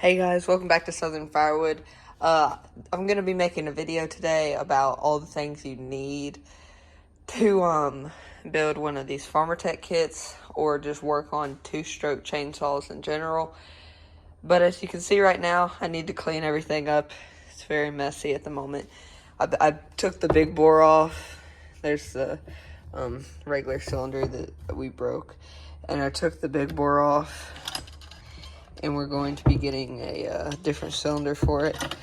Hey guys, welcome back to Southern Firewood. I'm gonna be making a video today about all the things you need to build one of these Farmer Tech kits or just work on two-stroke chainsaws in general. But as you can see right now, I need to clean everything up. It's very messy at the moment. I took the big bore off. There's the regular cylinder that we broke, and I took the big bore off. And we're going to be getting a different cylinder for it.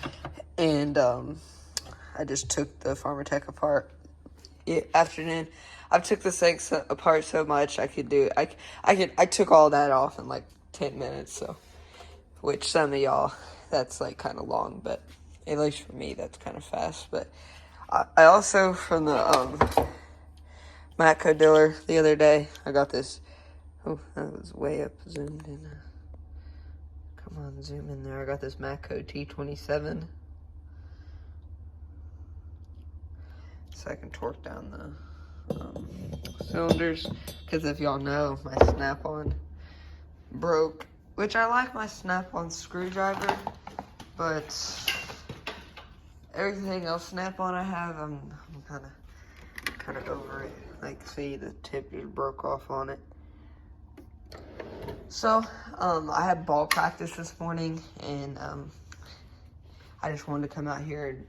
And I just took the Farmer Tech apart afternoon. I've took this thing apart so much I took all that off in like 10 minutes. So, which some of y'all, that's like kind of long, but at least for me, that's kind of fast. But I also, from the Matco dealer the other day, I got this. Oh, that was way up zoomed in. Come on, zoom in there. I got this Matco T27. So I can torque down the cylinders. Because if y'all know, my Snap-on broke. Which I like my Snap-on screwdriver. But everything else Snap-on I have, I'm kind of over it. Like, see, the tip just broke off on it. So, I had ball practice this morning, and I just wanted to come out here and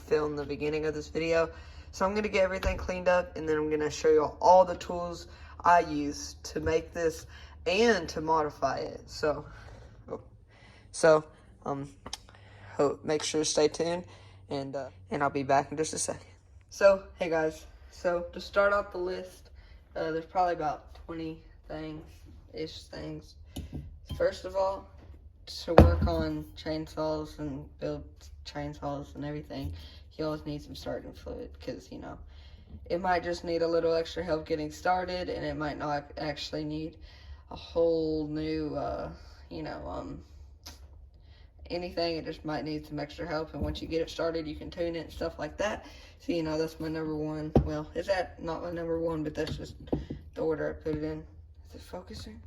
film the beginning of this video. So I'm going to get everything cleaned up, and then I'm going to show you all the tools I use to make this and to modify it. So make sure to stay tuned, and I'll be back in just a second. So, hey guys, so to start out the list, there's probably about 20 things. First of all, to work on chainsaws and build chainsaws and everything, you always need some starting fluid, because you know it might just need a little extra help getting started, and it might not actually need a whole new anything. It just might need some extra help, and once you get it started, you can tune it and stuff like that. So you know, that's my number one. Well, is that not my number one, but that's just the order I put it in. Is it focusing?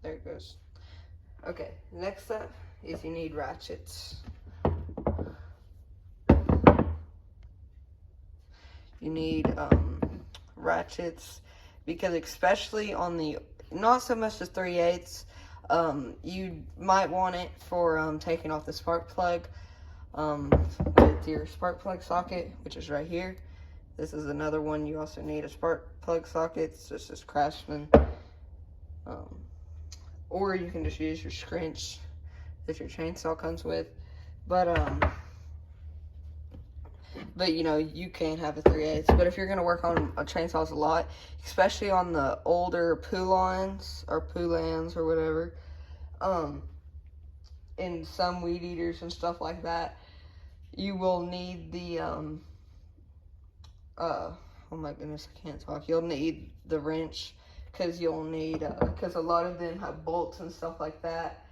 There it goes. Okay, next up is you need ratchets. You need ratchets, because especially on the, not so much the 3/8, you might want it for taking off the spark plug with your spark plug socket, which is right here. This is another one. You also need a spark plug socket. It's just this Craftsman. Or you can just use your scrunch that your chainsaw comes with. But you know, you can have a 3/8. But if you're going to work on chainsaws a lot, especially on the older Poulans or whatever, and some weed eaters and stuff like that, you will need the, oh my goodness, I can't talk. You'll need the wrench, because you'll need, because a lot of them have bolts and stuff like that,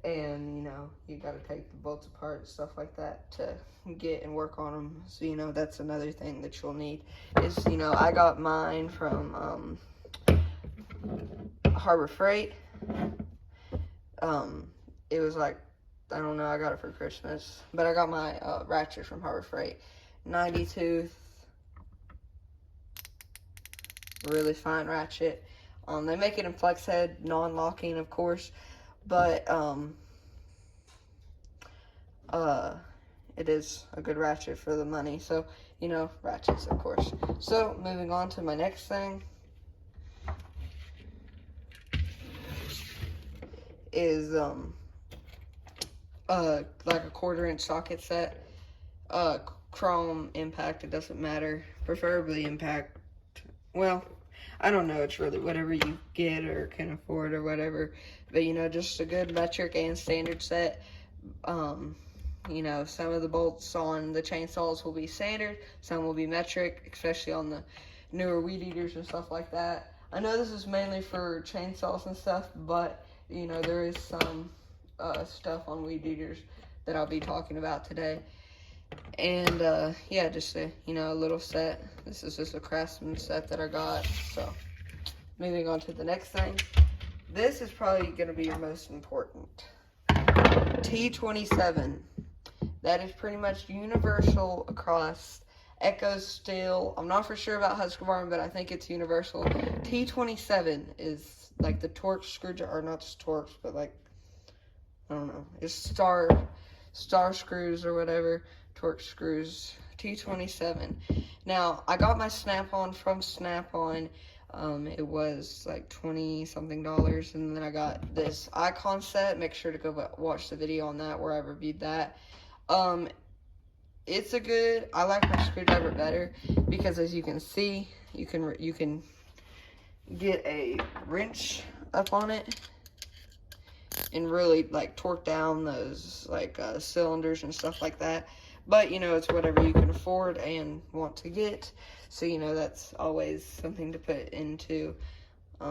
and you know, you got to take the bolts apart and stuff like that to get and work on them. So you know, that's another thing that you'll need. Is, you know, I got mine from Harbor Freight. It was like, I don't know, I got it for Christmas, but I got my ratchet from Harbor Freight. 90 tooth, really fine ratchet. They make it in flex head, non-locking, of course, but it is a good ratchet for the money. So, you know, ratchets, of course. So, moving on to my next thing is like a 1/4-inch socket set. Chrome, impact, it doesn't matter. Preferably impact. Well, I don't know, it's really whatever you get or can afford or whatever. But, you know, just a good metric and standard set. You know, some of the bolts on the chainsaws will be standard, some will be metric, especially on the newer weed eaters and stuff like that. I know this is mainly for chainsaws and stuff, but, you know, there is some stuff on weed eaters that I'll be talking about today. And yeah, just a, you know, a little set. This is just a Craftsman set that I got. So moving on to the next thing this is probably going to be your most important. T27. That is pretty much universal across Echo still. I'm not for sure about Husqvarna, but I think it's universal. T27 is like the Torx screwdriver, or not just Torx, but like, I don't know, it's star screws or whatever, Torx screws. T27. Now, I got my Snap-on from Snap-on. It was like $20-something, and then I got this Icon set. Make sure to go watch the video on that where I reviewed that. It's a good, I like my screwdriver better because, as you can see, you can get a wrench up on it and really like torque down those like cylinders and stuff like that. But you know, it's whatever you can afford and want to get, so you know that's always something to put into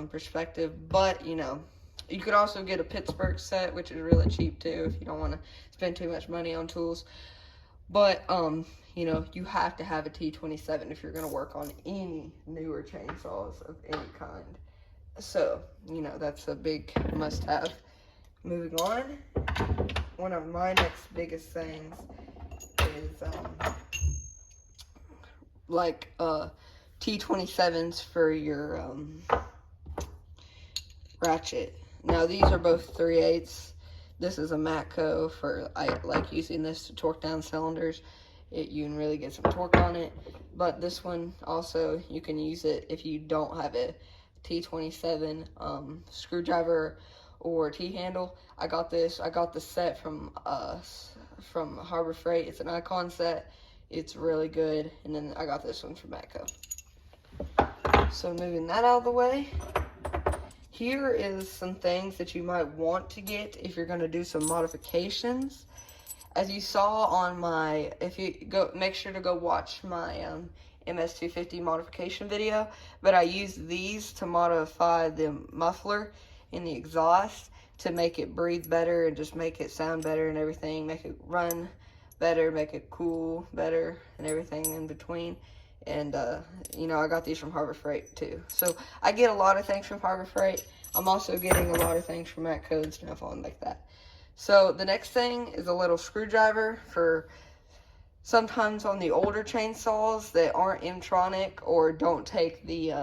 perspective. But you know, you could also get a Pittsburgh set, which is really cheap too if you don't want to spend too much money on tools. But you know, you have to have a T27 if you're going to work on any newer chainsaws of any kind. So you know, that's a big must-have. Moving on, one of my next biggest things is like T27s for your ratchet. Now these are both 3/8. This is a Matco for, I like using this to torque down cylinders. You can really get some torque on it. But this one also, you can use it if you don't have a T27 screwdriver or T-handle. I got the set from Harbor Freight. It's an Icon set. It's really good. And then I got this one from Matco. So moving that out of the way, here is some things that you might want to get if you're going to do some modifications. As you saw on my, if you go, make sure to go watch my MS250 modification video. But I used these to modify the muffler in the exhaust to make it breathe better and just make it sound better and everything, make it run better, make it cool better and everything in between. And you know, I got these from Harbor Freight too. So I get a lot of things from Harbor Freight. I'm also getting a lot of things from Matco and stuff on like that. So the next thing is a little screwdriver for sometimes on the older chainsaws that aren't M-tronic or don't take the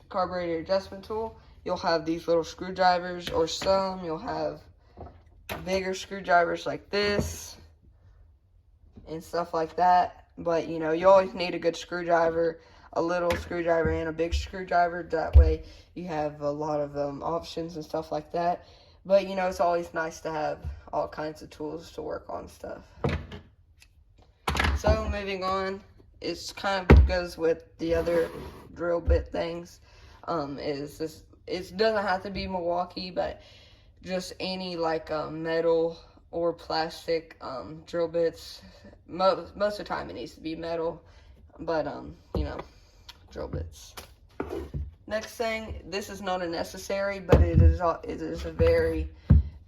carburetor adjustment tool. You'll have these little screwdrivers, or some you'll have bigger screwdrivers like this and stuff like that. But you know, you always need a good screwdriver, a little screwdriver and a big screwdriver. That way you have a lot of options and stuff like that. But you know, it's always nice to have all kinds of tools to work on stuff. So moving on, it kind of goes with the other drill bit things. Is this? It doesn't have to be Milwaukee, but just any like metal or plastic drill bits. Most of the time it needs to be metal, but you know, drill bits. Next thing, this is not a necessary, but it is a very,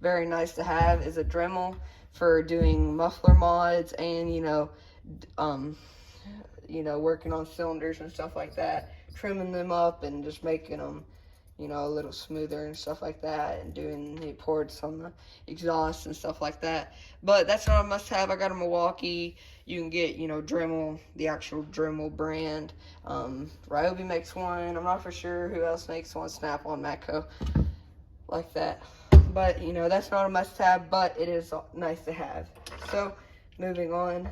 very nice to have, is a Dremel for doing muffler mods and you know, working on cylinders and stuff like that, trimming them up and just making them, you know, a little smoother and stuff like that, and doing the ports on the exhaust and stuff like that. But that's not a must-have. I got a Milwaukee. You can get, you know, Dremel, the actual Dremel brand. Ryobi makes one. I'm not for sure who else makes one. Snap-on, Matco, like that. But, you know, that's not a must-have, but it is nice to have. So, moving on.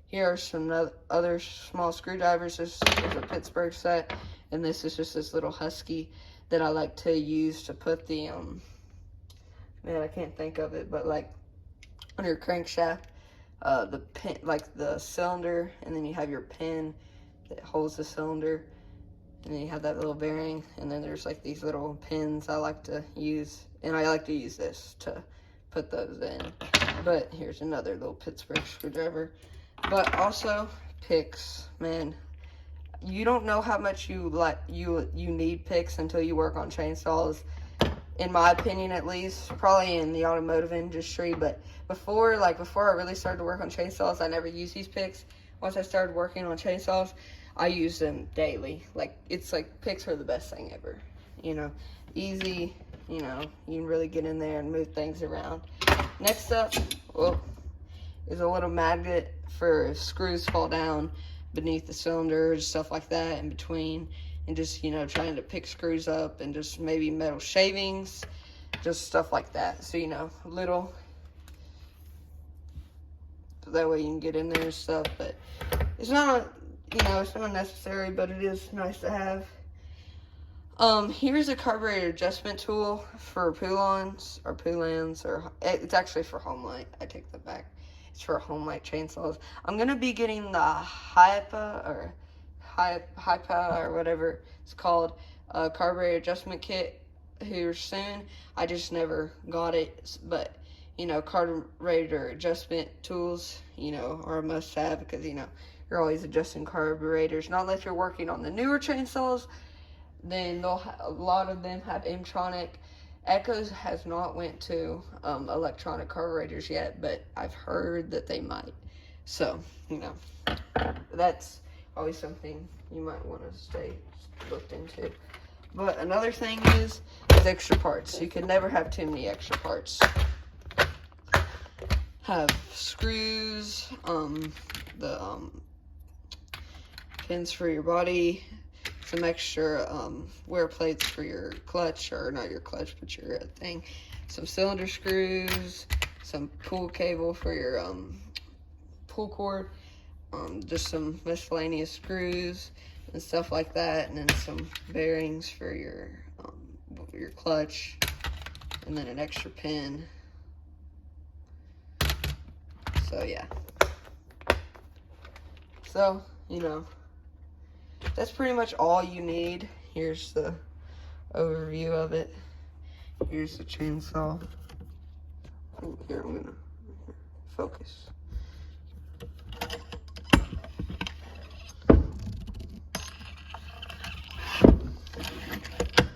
Here are some other small screwdrivers. This is a Pittsburgh set. And this is just this little Husky that I like to use to put the, man, I can't think of it, but like on your crankshaft, the pin, like the cylinder, and then you have your pin that holds the cylinder, and then you have that little bearing, and then there's like these little pins I like to use, and I like to use this to put those in. But here's another little Pittsburgh screwdriver. But also picks, man. You don't know how much you need picks until you work on chainsaws, in my opinion at least, probably in the automotive industry. But before I really started to work on chainsaws, I never used these picks. Once I started working on chainsaws, I use them daily. Like, it's like picks are the best thing ever, easy. You can really get in there and move things around. Next up, is a little magnet for if screws fall down beneath the cylinders, stuff like that, in between, and just, trying to pick screws up, and just maybe metal shavings, just stuff like that. So, little, so that way you can get in there and stuff, but it's not, it's not necessary, but it is nice to have. Here's a carburetor adjustment tool for Poulan's, or it's actually for Homelite. I take that back. It's for Homelite chainsaws. I'm gonna be getting the Hypa or whatever it's called, carburetor adjustment kit here soon. I just never got it, but carburetor adjustment tools, are a must-have, because you're always adjusting carburetors. Not unless you're working on the newer chainsaws. Then a lot of them have M-tronic. Echoes has not went to electronic carburetors yet, but I've heard that they might. So, that's always something you might want to stay looked into. But another thing is extra parts. You can never have too many extra parts. Have screws, the pins for your body, some extra wear plates for your clutch, or not your clutch, but your thing, some cylinder screws, some pull cable for your pull cord, just some miscellaneous screws and stuff like that, and then some bearings for your clutch, and then an extra pin. So yeah, so that's pretty much all you need. Here's the overview of it. Here's the chainsaw. Here, I'm gonna focus.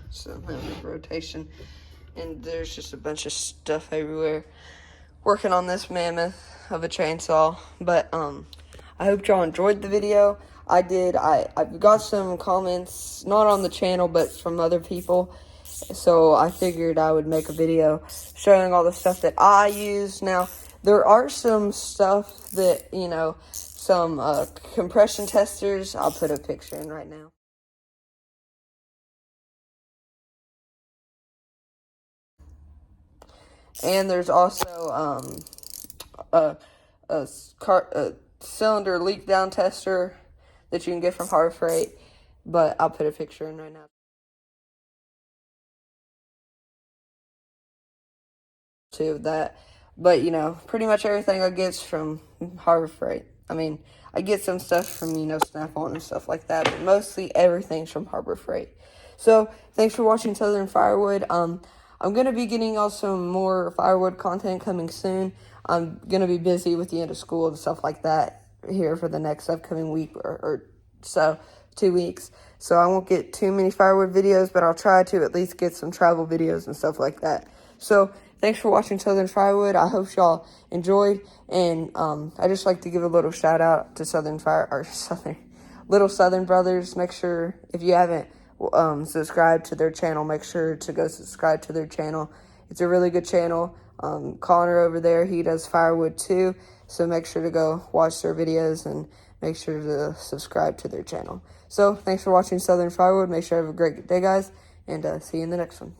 So there's rotation, and there's just a bunch of stuff everywhere. Working on this mammoth of a chainsaw, but I hope y'all enjoyed the video. I did. I've got some comments, not on the channel, but from other people. So I figured I would make a video showing all the stuff that I use. Now, there are some stuff that, some compression testers. I'll put a picture in right now. And there's also a cylinder leak down tester that you can get from Harbor Freight, but I'll put a picture in right now. Too of that, but pretty much everything I get from Harbor Freight. I mean, I get some stuff from Snap-on and stuff like that, but mostly everything's from Harbor Freight. So thanks for watching Southern Firewood. I'm gonna be getting also more firewood content coming soon. I'm gonna be busy with the end of school and stuff like that here for the next upcoming week or so, 2 weeks. So I won't get too many firewood videos, but I'll try to at least get some travel videos and stuff like that. So thanks for watching Southern Firewood. I hope y'all enjoyed, and I just like to give a little shout out to Little Southern Brothers. Make sure, if you haven't subscribed to their channel, make sure to go subscribe to their channel. It's a really good channel. Connor over there, he does firewood too, so make sure to go watch their videos and make sure to subscribe to their channel. So thanks for watching Southern Firewood. Make sure you have a great day, guys, and see you in the next one.